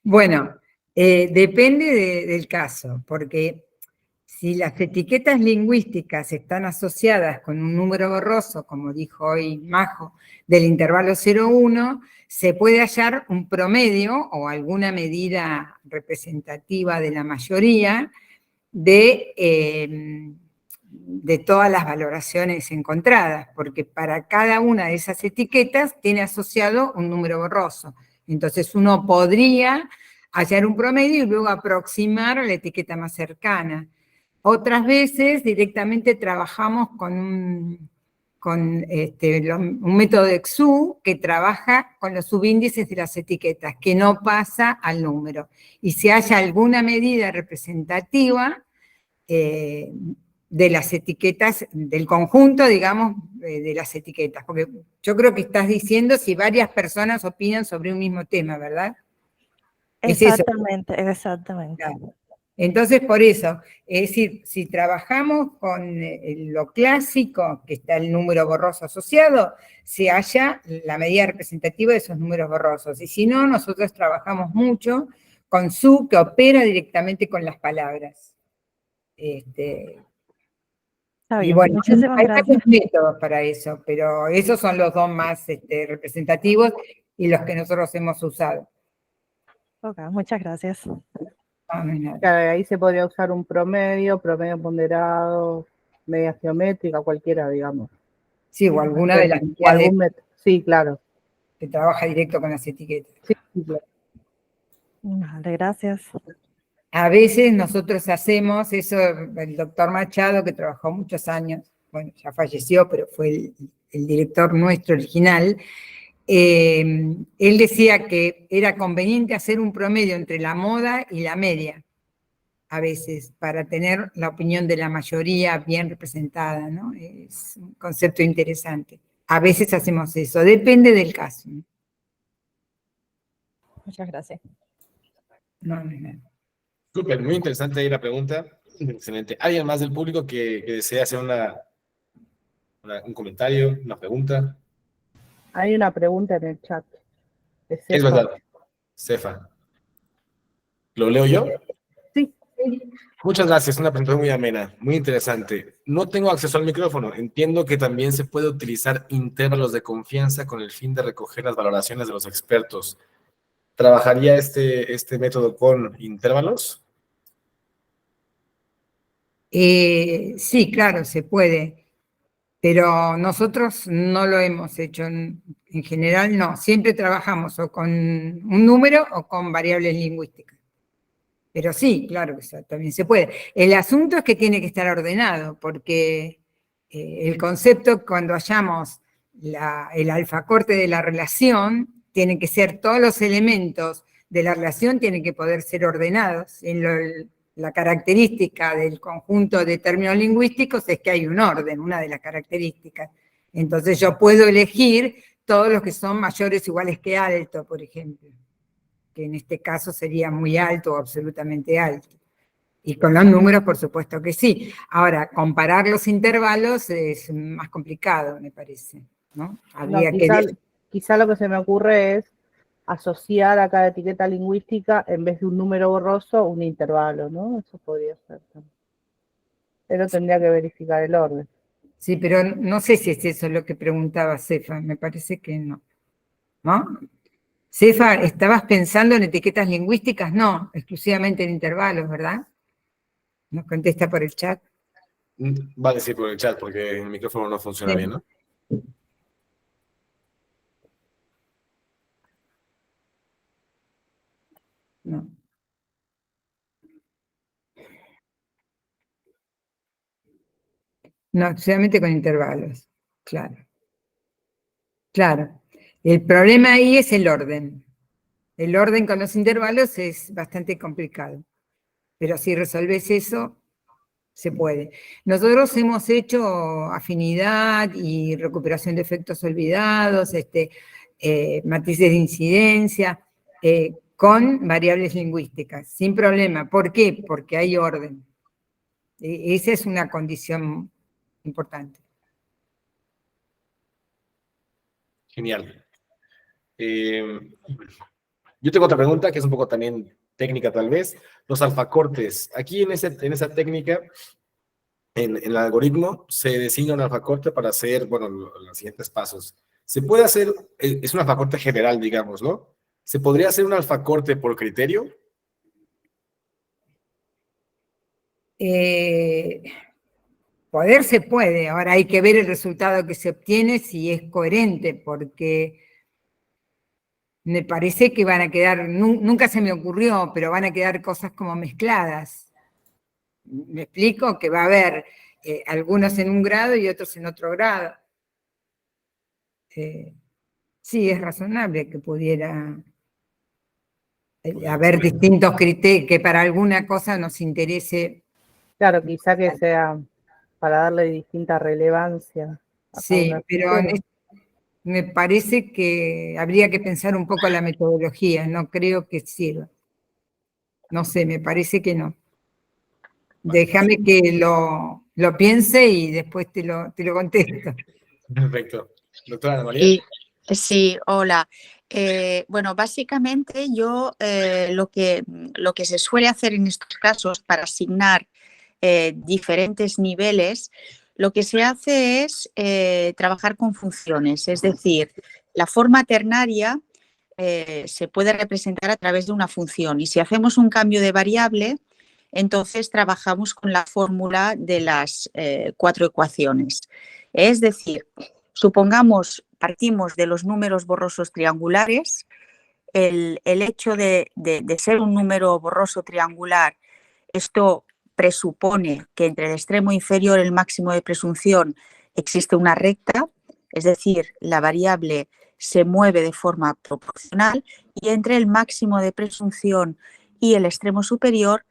Bueno, depende del caso, porque si las etiquetas lingüísticas están asociadas con un número borroso, como dijo hoy Majo, del intervalo 0,1, se puede hallar un promedio o alguna medida representativa de la mayoría de todas las valoraciones encontradas, porque para cada una de esas etiquetas tiene asociado un número borroso. Entonces uno podría hallar un promedio y luego aproximar a la etiqueta más cercana. Otras veces directamente trabajamos con un método de XU que trabaja con los subíndices de las etiquetas, que no pasa al número. Y si haya alguna medida representativa de las etiquetas, del conjunto, digamos, de las etiquetas. Porque yo creo que estás diciendo si varias personas opinan sobre un mismo tema, ¿verdad? Exactamente, exactamente. Claro. Entonces, por eso, es decir, si trabajamos con lo clásico, que está el número borroso asociado, se halla la medida representativa de esos números borrosos. Y si no, nosotros trabajamos mucho con SU, que opera directamente con las palabras. Está Y bien, bueno, muchísimas hay gracias. varios métodos para eso, pero esos son los dos más representativos y los que nosotros hemos usado. Ok, muchas gracias. No, no hay nada. Claro, ahí se podría usar un promedio ponderado, media geométrica, cualquiera, digamos. Sí, o alguna de las O medidas algún sí, claro. que trabaja directo con las etiquetas. Sí, claro. Vale, gracias. A veces nosotros hacemos eso, el doctor Machado, que trabajó muchos años, bueno, ya falleció, pero fue el director nuestro original, él decía que era conveniente hacer un promedio entre la moda y la media, a veces, para tener la opinión de la mayoría bien representada, ¿no? Es un concepto interesante. A veces hacemos eso, depende del caso. Muchas gracias. No, no es nada. Súper, muy interesante ahí la pregunta. Excelente. ¿Alguien más del público que desea hacer un comentario, una pregunta? Hay una pregunta en el chat. Es Cefa. verdad, Cefa. ¿Lo leo yo? Sí. Muchas gracias, una pregunta muy amena, muy interesante. No tengo acceso al micrófono. Entiendo que también se puede utilizar intervalos de confianza con el fin de recoger las valoraciones de los expertos. ¿Trabajaría este método con intervalos? Sí, claro, se puede, pero nosotros no lo hemos hecho en general, no. Siempre trabajamos o con un número o con variables lingüísticas. Pero sí, claro que eso también se puede. El asunto es que tiene que estar ordenado, porque el concepto, cuando hallamos el alfacorte de la relación, tienen que ser todos los elementos de la relación, tienen que poder ser ordenados. La característica del conjunto de términos lingüísticos es que hay un orden, una de las características. Entonces yo puedo elegir todos los que son mayores o iguales que alto, por ejemplo, que en este caso sería muy alto o absolutamente alto. Y con los números, por supuesto que sí. Ahora, comparar los intervalos es más complicado, me parece, ¿no? Habría que ver. Quizá lo que se me ocurre es asociar a cada etiqueta lingüística, en vez de un número borroso, un intervalo, ¿no? Eso podría ser también. Pero tendría que verificar el orden. Sí, pero no sé si es eso lo que preguntaba Cefa, me parece que no. ¿No? Cefa, ¿estabas pensando en etiquetas lingüísticas? No, exclusivamente en intervalos, ¿verdad? Nos contesta por el chat. Vale, sí, por el chat, porque el micrófono no funciona Sí. bien, ¿no? No. No, solamente con intervalos, claro. Claro. El problema ahí es el orden. El orden con los intervalos es bastante complicado. Pero si resolves eso, se puede. Nosotros hemos hecho afinidad y recuperación de efectos olvidados, matices de incidencia, con variables lingüísticas, sin problema. ¿Por qué? Porque hay orden. Esa es una condición importante. Genial. Yo tengo otra pregunta que es un poco también técnica tal vez. Los alfacortes. Aquí en esa técnica, en el algoritmo, se designa un alfacorte para hacer, bueno, los siguientes pasos. Se puede hacer, es un alfacorte general, digamos, ¿no? ¿Se podría hacer un alfacorte por criterio? Poder se puede, ahora hay que ver el resultado que se obtiene si es coherente, porque me parece que van a quedar, nunca se me ocurrió, pero van a quedar cosas como mezcladas. ¿Me explico? Que va a haber algunos en un grado y otros en otro grado. Sí, es razonable que pudiera haber distintos criterios, que para alguna cosa nos interese. Claro, quizá que sea para darle distinta relevancia a cada Sí, uno. pero me parece que habría que pensar un poco la metodología, no creo que sirva. No sé, me parece que no. Déjame que lo piense y después te lo contesto. Perfecto. Doctora Ana María. Y, sí, hola. Bueno, básicamente yo lo que se suele hacer en estos casos para asignar diferentes niveles, lo que se hace es trabajar con funciones, es decir, la forma ternaria se puede representar a través de una función y si hacemos un cambio de variable, entonces trabajamos con la fórmula de las 4 ecuaciones. Es decir, supongamos, partimos de los números borrosos triangulares, el hecho de ser un número borroso triangular, esto presupone que entre el extremo inferior y el máximo de presunción existe una recta, es decir, la variable se mueve de forma proporcional y entre el máximo de presunción y el extremo superior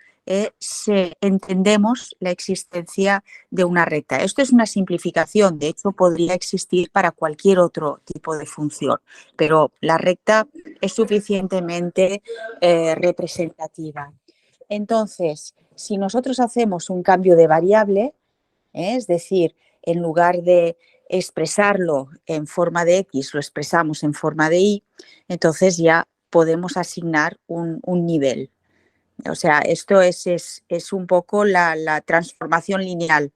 entendemos la existencia de una recta. Esto es una simplificación, de hecho podría existir para cualquier otro tipo de función, pero la recta es suficientemente representativa. Entonces, si nosotros hacemos un cambio de variable, es decir, en lugar de expresarlo en forma de X, lo expresamos en forma de Y, entonces ya podemos asignar un nivel. O sea, esto es un poco la transformación lineal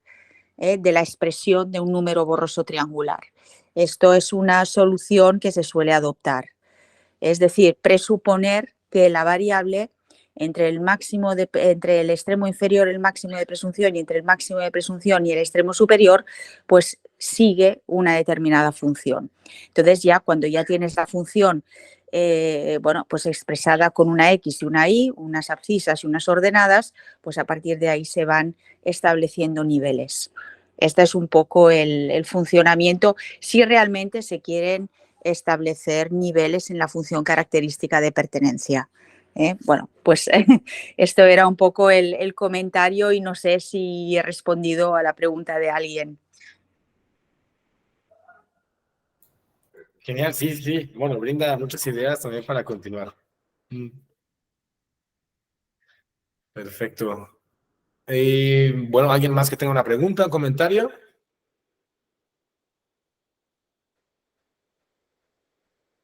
de la expresión de un número borroso triangular. Esto es una solución que se suele adoptar. Es decir, presuponer que la variable entre el extremo inferior, el máximo de presunción, y entre el máximo de presunción y el extremo superior, pues sigue una determinada función. Entonces ya cuando ya tienes la función bueno, pues expresada con una X y una Y, unas abscisas y unas ordenadas, pues a partir de ahí se van estableciendo niveles. Este es un poco el funcionamiento si realmente se quieren establecer niveles en la función característica de pertenencia. Bueno, pues esto era un poco el comentario y no sé si he respondido a la pregunta de alguien. Genial, sí, sí. Bueno, brinda muchas ideas también para continuar. Mm. Perfecto. Bueno, ¿alguien más que tenga una pregunta, un comentario?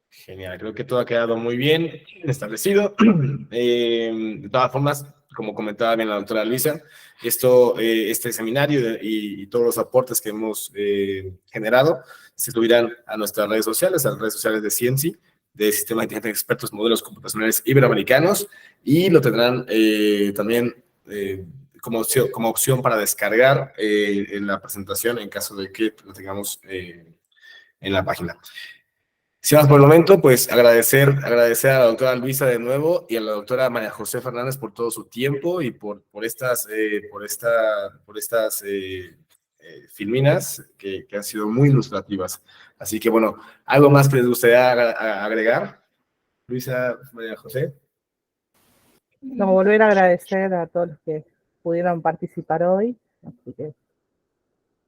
Genial, creo que todo ha quedado muy bien establecido. De todas formas, como comentaba bien la doctora Luisa, este seminario y todos los aportes que hemos generado se subirán a nuestras redes sociales, a las redes sociales de Cienci, de Sistema de Inteligencia de Expertos Modelos Computacionales Iberoamericanos, y lo tendrán también como opción para descargar en la presentación en caso de que lo tengamos en la página. Si más por el momento, pues agradecer a la doctora Luisa de nuevo y a la doctora María José Fernández por todo su tiempo y por estas filminas que han sido muy ilustrativas. Así que bueno, ¿algo más que les gustaría agregar? Luisa, María José. No, volver a agradecer a todos los que pudieron participar hoy. Así que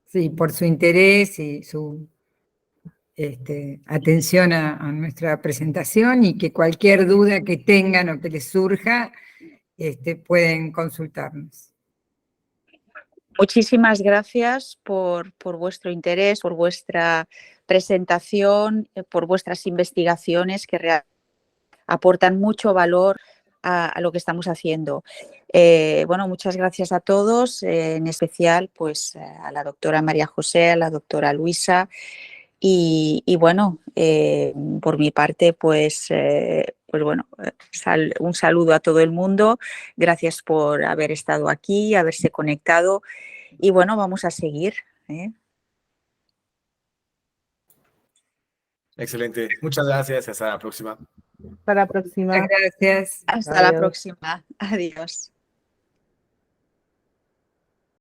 Sí, por su interés y su atención a nuestra presentación, y que cualquier duda que tengan o que les surja, pueden consultarnos. Muchísimas gracias por vuestro interés, por vuestra presentación, por vuestras investigaciones que aportan mucho valor a lo que estamos haciendo. Bueno, muchas gracias a todos, en especial pues a la doctora María José, a la doctora Luisa, y bueno, por mi parte pues bueno, un saludo a todo el mundo. Gracias por haber estado aquí, haberse conectado, y bueno, vamos a seguir. Excelente. Muchas gracias. Hasta la próxima. hasta la próxima. Muchas gracias. Hasta la Adiós. próxima. Adiós.